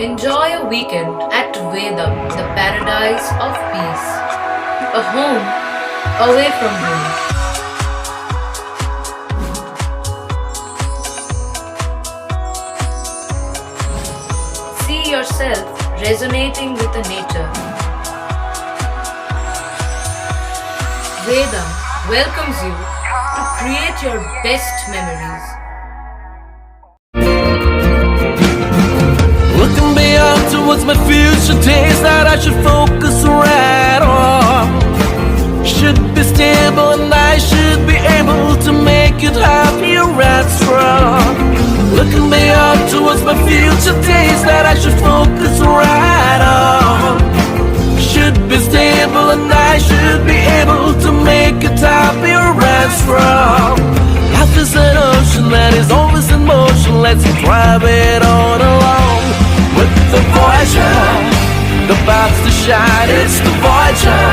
Enjoy a weekend at Vedam, the paradise of peace. A home away from home. See yourself resonating with the nature. Vedam welcomes you to create your best memories. Looking beyond towards my future days that I should focus right on. Should be stable and I should be able to make it happier and strong. Looking beyond towards my future days that I should focus right on. Should be stable and I should be able to make it happier and strong. Life is an ocean that is always in motion. Let's drive it on along. With the Voyager, the path to shine, it's the Voyager,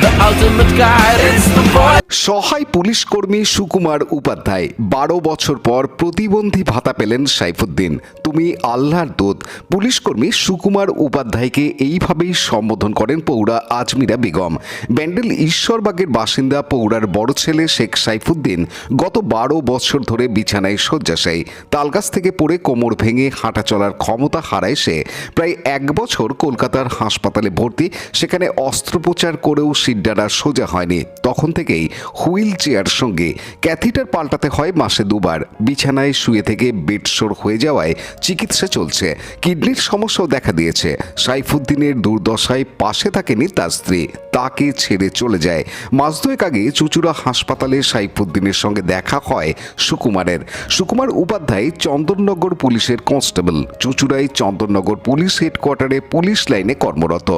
the ultimate guide, it's the Voyager. সহায় police কর্মী সুকুমার উপাধ্যায় ১২ বছর পর প্রতিবন্ধী ভাতা পেলেন সাইফুদ্দিন। তুমি আল্লাহর দূত। পুলিশ কর্মী সুকুমার উপাধ্যায়কে এইভাবেই সম্বোধন করেন পৌরা আজমিরা বেগম। ব্যান্ডেল ঈশ্বরবাগের বাসিন্দা পৌরার বড় ছেলে শেখ সাইফুদ্দিন গত ১২ বছর ধরে বিছানায় শয্যাশায়ী। তালগাছ থেকে পড়ে কোমর ভেঙে হাঁটা চলার ক্ষমতা হারায় সে। প্রায় ১ বছর কলকাতার হাসপাতালে ভর্তি, সেখানে অস্ত্রোপচার করেও সিডারা সোজা হয়নি। তখন থেকেই হুইল চেয়ার সঙ্গে ক্যাথিটার পাল্টাতে হয় মাসে ২ বার। বিছানায় শুয়ে থেকে বেডসোর হয়ে যাওয়ায় চিকিৎসা চলছে। কিডনির সমস্যাও দেখা দিয়েছে। সাইফুদ্দিনের দুর্দশায় পাশে থাকেনি তার স্ত্রী, তাকে ছেড়ে চলে যায়। মাস দুয়েক আগে চুঁচুড়া হাসপাতালে সাইফুদ্দিনের সঙ্গে দেখা হয় সুকুমারের। সুকুমার উপাধ্যায় চন্দননগর পুলিশের কনস্টেবল। চুঁচুড়ায় চন্দননগর পুলিশ হেডকোয়ার্টারে পুলিশ লাইনে কর্মরত।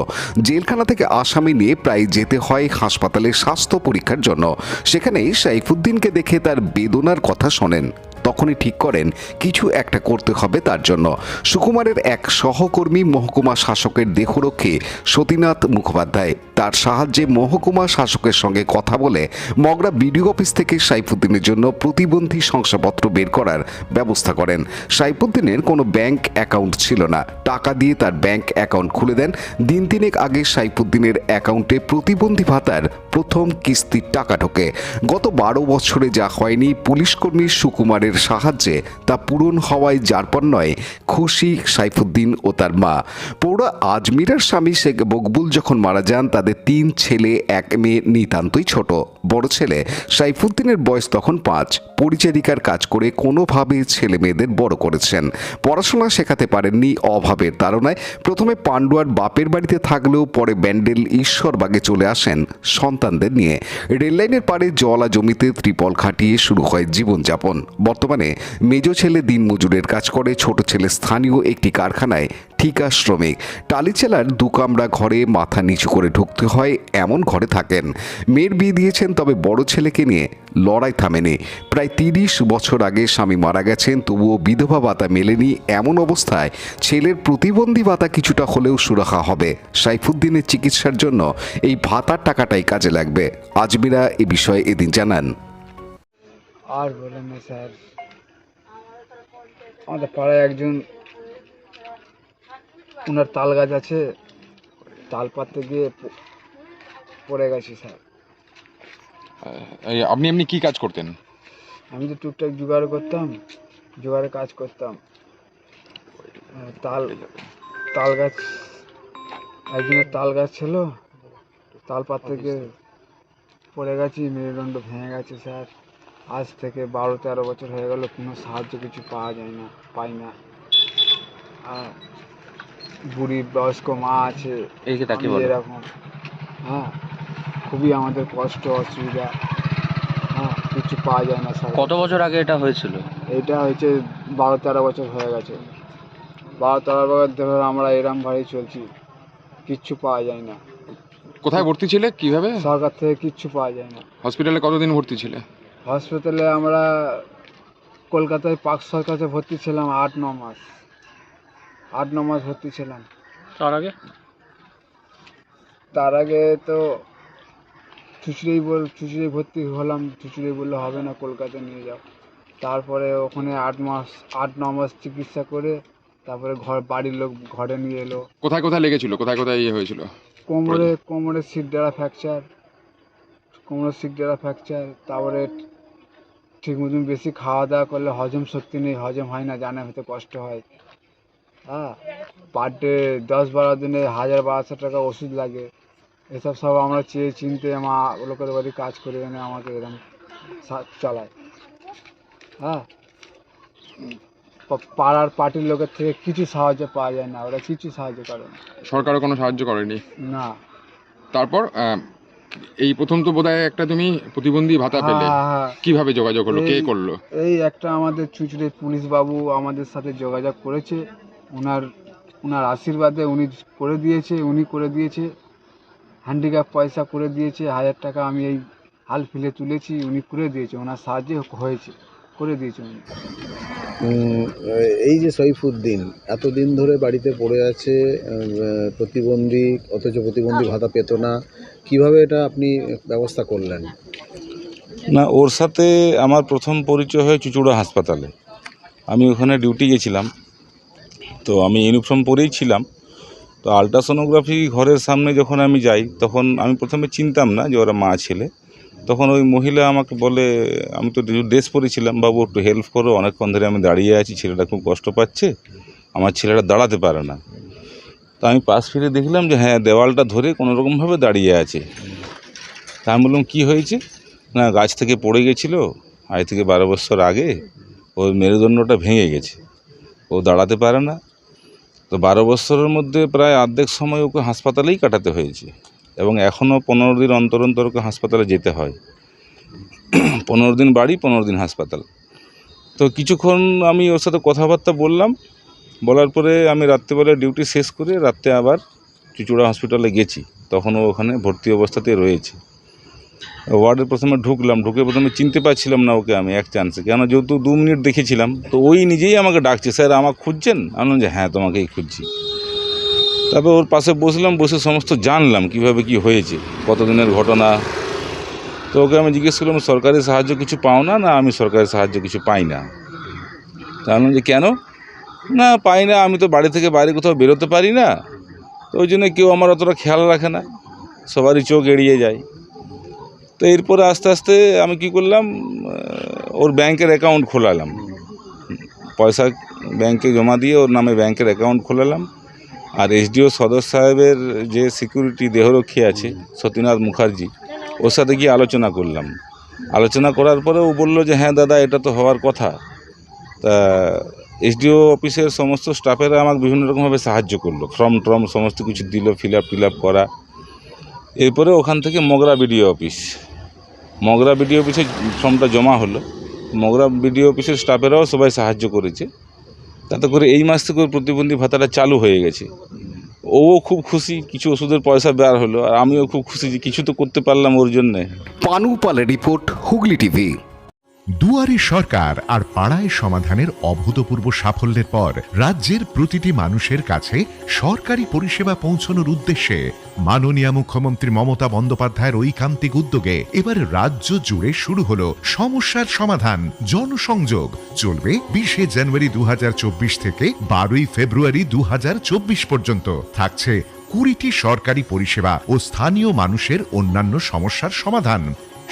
জেলখানা থেকে আসামি নিয়ে প্রায় যেতে হয় হাসপাতালে স্বাস্থ্য পরীক্ষার জন্য। সেখানেই সাইফুদ্দিনকে দেখে তার বেদনার কথা শোনেন। তখনই ঠিক করেন কিছু একটা করতে হবে তার জন্য। সুকুমারের এক সহকর্মী মহকুমা শাসকের দেহরক্ষী সতীনাথ মুখোপাধ্যায়, তার সাহায্যে মহকুমা শাসকের সঙ্গে কথা বলে মগরা বিডিও অফিস থেকে সাইফুদ্দিনের জন্য প্রতিবন্ধী শংসাপত্র বের করার ব্যবস্থা করেন। সাইফুদ্দিনের কোনো ব্যাংক অ্যাকাউন্ট ছিল না। টাকা দিয়ে তার ব্যাংক অ্যাকাউন্ট খুলে দেন। দিন তিনেক আগে সাইফুদ্দিনের অ্যাকাউন্টে প্রতিবন্ধী ভাতার প্রথম কিস্তির টাকা ঢোকে। গত ১২ বছরে যা হয়নি, পুলিশকর্মী সুকুমারের সাহায্যে তা পূরণ হওয়ায় যারপর নয় খুশি সাইফুদ্দিন ও তার মা। পৌরা আজমিরার স্বামী শেখ মকবুল যখন মারা যান, তাদের ৩ ছেলে ১ মেয়ে নিতান্তই ছোট। বড় ছেলে সাইফুদ্দিনের বয়স তখন ৫। পরিচারিকার কাজ করে কোনোভাবে ছেলে মেয়েদের বড় করেছেন। পড়াশোনা শেখাতে পারেননি অভাবের তাড়নায়। প্রথমে পান্ডুয়ার বাপের বাড়িতে থাকলেও পরে ব্যান্ডেল ঈশ্বরবাগে চলে আসেন সন্তানদের নিয়ে। রেললাইনের পাড়ে জলা জমিতে ত্রিপল খাটিয়ে শুরু হয় জীবনযাপন। বর্তমানে মেজ ছেলে দিনমজুরের কাজ করে, ছোট ছেলে স্থানীয় একটি কারখানায় ঠিকা শ্রমিক। টালিচালার ২ কামরা ঘরে মাথা নিচু করে ঢুকতে হয়, এমন ঘরে থাকেন। মেয়ের বিয়ে দিয়েছেন, তবে বড় ছেলেকে নিয়ে লড়াই থামেনি। প্রায় ৩০ বছর আগে স্বামী মারা গেছেন, তবুও বিধবা ভাতা মেলেনি। এমন অবস্থায় ছেলের প্রতিবন্ধী ভাতা কিছুটা হলেও সুরাহা হবে। সাইফুদ্দিনের চিকিৎসার জন্য এই ভাতার টাকাটাই কাজে লাগবে। আজমিরা এ বিষয়ে এদিন জানান। আর বলেন না স্যার, আমাদের পাড়ায় একজন, ওনার তাল গাছ আছে, তাল পাততে গিয়ে পড়ে গেছে স্যার। আপনি এমনি কি কাজ করতেন? আমি তো টুকটাক জোগাড় করতাম, জোগাড়ে কাজ করতাম। তাল গাছ, একজনের তাল গাছ ছিল, তাল পাততে গিয়ে পড়ে গেছি, মেরুদণ্ড ভেঙে গেছে স্যার। আজ থেকে ১২-১৩ বছর হয়ে গেল, কোনো সাহায্য কিছু পাই না। আর বুড়ি বয়স্ক মা আছে, এরকম। হ্যাঁ, খুবই আমাদের কষ্ট, অসুবিধা। হ্যাঁ, কিছু পাওয়া যায় না স্যার। কত বছর আগে এটা হয়েছিল? এটা হয়েছে ১২-১৩ বছর হয়ে গেছে। ১২-১৩ বছর ধরে আমরা এরম ভাবেই চলছি, কিচ্ছু পাওয়া যায় না। কোথায় ভর্তি ছিলে, কিভাবে? সরকার থেকে কিচ্ছু পাওয়া যায় না। হসপিটালে কতদিন ভর্তি ছিলে? হসপিটালে আমরা কলকাতায় পাক সরকারে ভর্তি ছিলাম ৮-৯ মাস। ৮-৯ মাস ভর্তি ছিলাম। তার আগে তো চুঁচুড়াই ভর্তি হলাম। চুঁচুড়াই বললে হবে না, কলকাতা নিয়ে যাও। তারপরে ওখানে ৮-৯ মাস চিকিৎসা করে তারপরে বাড়ির লোক ঘরে নিয়ে এলো। কোথায় কোথায় লেগেছিল, কোথায় কোথায় ইয়ে হয়েছিল? কোমরে শিরদাঁড়া ফ্র্যাকচার, তারপরে ঠিক মতন বেশি খাওয়া দাওয়া করলে হজম শক্তি নেই, হজম হয় না, জানা হতে কষ্ট হয়। হ্যাঁ, পার ডে 10-12 দিনে 1000-1200 টাকা ওষুধ লাগে। এসব সব আমরা চিনতে আমার লোকের বাড়ি কাজ করে এনে আমাকে এরকম চালায়। হ্যাঁ, পাড়ার পার্টির লোকের থেকে কিছু সাহায্য পাওয়া যায় না, ওরা কিছু সাহায্য করে না। সরকারও কোনো সাহায্য করেনি? না। তারপর এই প্রথম তো বোধহয় একটা তুমি প্রতিবন্ধী ভাতা পেলে, কিভাবে যোগাযোগ হলো, কে করলো? এই একটা আমাদের চুচড়ে পুলিশ বাবু আমাদের সাথে যোগাযোগ করেছে, ওনার আশীর্বাদে উনি করে দিয়েছে হ্যান্ডিক্যাপ পয়সা করে দিয়েছে, 1000 টাকা আমি এই হাল ফিলে তুলেছি, উনি করে দিয়েছে, ওনার সাহায্যে হয়েছে, করে দিয়েছে উনি। এই যে সৈফুদ্দিন এতদিন ধরে বাড়িতে পড়ে আছে, প্রতিবন্ধী, অথচ প্রতিবন্ধী ভাতা পেত না, কিভাবে এটা আপনি ব্যবস্থা করলেন? না, ওর সাথে আমার প্রথম পরিচয় হয় চুচুড়া হাসপাতালে। আমি ওখানে ডিউটি গেছিলাম, তো আমি ইউনিফর্ম পরেই ছিলাম। তো আলট্রাসোনোগ্রাফি ঘরের সামনে যখন আমি যাই, তখন আমি প্রথমে চিনতাম না যে ওরা মা ছেলে। তখন ওই মহিলা আমাকে বলে, আমি তো ড্রেস পরেছিলাম, বাবু একটু হেল্প করো, অনেকক্ষণ ধরে আমি দাঁড়িয়ে আছি, ছেলেটা খুব কষ্ট পাচ্ছে, আমার ছেলেটা দাঁড়াতে পারে না। তো আমি পাশ ফিরে দেখলাম যে হ্যাঁ, দেওয়ালটা ধরে কোনোরকমভাবে দাঁড়িয়ে আছে। তা আমি বললাম কী হয়েছে? না, গাছ থেকে পড়ে গেছিলো আজ থেকে 12 বছর আগে, ওর মেরুদণ্ডটা ভেঙে গেছে, ও দাঁড়াতে পারে না। তো 12 বছরের মধ্যে প্রায় অর্ধেক সময় ওকে হাসপাতালেই কাটাতে হয়েছে, এবং এখনও 15 দিন অন্তর অন্তর ওকে হাসপাতালে যেতে হয়। 15 দিন বাড়ি, 15 দিন হাসপাতাল। তো কিছুক্ষণ আমি ওর সাথে কথাবার্তা বলার পরে আমি রাত্রেবেলা ডিউটি শেষ করে রাত্রে আবার চুচুড়া হসপিটালে গেছি। তখন ও ওখানে ভর্তি অবস্থাতেই রয়েছে। ওয়ার্ডে প্রথমে ঢুকে প্রথমে চিনতে পারছিলাম না ওকে আমি এক চান্সে, কেন যেহেতু 2 মিনিট দেখেছিলাম। তো ওই নিজেই আমাকে ডাকছে, স্যার আমাকে খুঁজছেন? আমি বললাম যে হ্যাঁ, তোমাকেই খুঁজছি। তারপর ওর পাশে বসে সমস্ত জানলাম কিভাবে কি হয়েছে, কতদিনের ঘটনা। তো ওকে আমি জিজ্ঞেস করলাম, সরকারি সাহায্য কিছু পাও না? না, আমি সরকারি সাহায্য কিছু পাই না। তা আমি বললাম যে কেন? না, পাই না, আমি তো বাড়ি থেকে বাইরে কোথাও বেরোতে পারি না, তো ওই জন্য কেউ আমার অতটা খেয়াল রাখে না, সবারই চোখ এড়িয়ে যায়। তো এরপরে আস্তে আস্তে আমি কি করলাম, ওর ব্যাংকের অ্যাকাউন্ট খোলালাম, পয়সা ব্যাংকে জমা দিয়ে ওর নামে ব্যাংকের অ্যাকাউন্ট খোলালাম। আর এসডিও সদর সাহেবের যে সিকিউরিটি দেহরক্ষী আছে সতীনাথ মুখার্জি, ওর সাথে গিয়ে আলোচনা করলাম। আলোচনা করার পরে ও বললো যে হ্যাঁ দাদা, এটা তো হওয়ার কথা। তা এসডিও অফিসের সমস্ত স্টাফেরা আমাকে বিভিন্ন রকমভাবে সাহায্য করলো, ফর্ম সমস্ত কিছু দিল, ফিল আপ করা। এরপরে ওখান থেকে মগরা বিডিও অফিসে ফর্মটা জমা হলো। মগরা বিডিও অফিসের স্টাফেরাও সবাই সাহায্য করেছে। তাতে করে এই মাস থেকে ওর প্রতিবন্ধী ভাতাটা চালু হয়ে গেছে। ও খুব খুশি, কিছু ওষুধের পয়সা বের হলো, আর আমিও খুব খুশি যে কিছু তো করতে পারলাম ওর জন্যে। পানু পালের রিপোর্ট, হুগলি টিভি। দুয়ারে সরকার আর পাড়ায় সমাধানের অভূতপূর্ব সাফল্যের পর রাজ্যের প্রতিটি মানুষের কাছে সরকারি পরিষেবা পৌঁছানোর উদ্দেশ্যে মাননীয় মুখ্যমন্ত্রী মমতা বন্দ্যোপাধ্যায়ের ঐকান্তিক উদ্যোগে এবার রাজ্য জুড়ে শুরু হলো সমস্যার সমাধান জনসংযোগ। চলবে 20 জানুয়ারি 2024 থেকে 12 ফেব্রুয়ারি 2024 পর্যন্ত। থাকছে 20টি সরকারি পরিষেবা ও স্থানীয় মানুষের অন্যান্য সমস্যার সমাধান।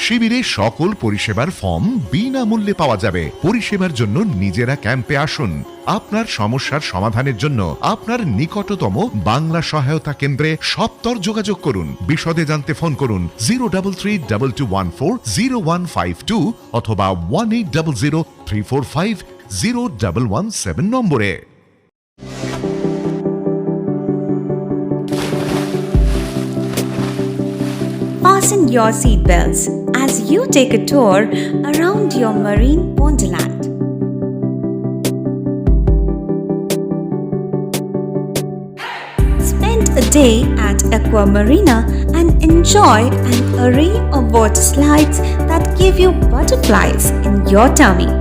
শিবিরে সকল পরিষেবার ফর্ম বিনামূল্যে পাওয়া যাবে। পরিষেবার জন্য নিজেরা ক্যাম্পে আসুন। আপনার সমস্যার সমাধানের জন্য আপনার নিকটতম বাংলা সহায়তা কেন্দ্রে সত্বর যোগাযোগ করুন। বিশদে জানতে ফোন করুন 03322140152 অথবা 180034501117 নম্বরে। Fasten your seatbelts as you take a tour around your marine wonderland. Spend a day at Aqua Marina and enjoy an array of water slides that give you butterflies in your tummy.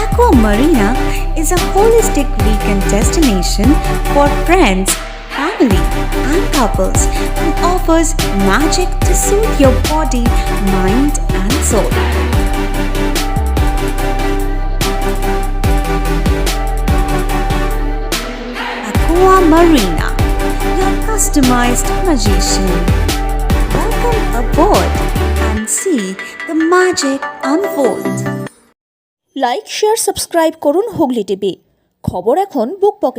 Aqua Marina is a holistic weekend destination for friends, family, and couples and offers magic to soothe your body, mind, and soul. Marina, your customized magician. Welcome aboard and see the magic unfold. Like share subscribe করুন Hooghly TV. খবর এখন বুক পকেটে।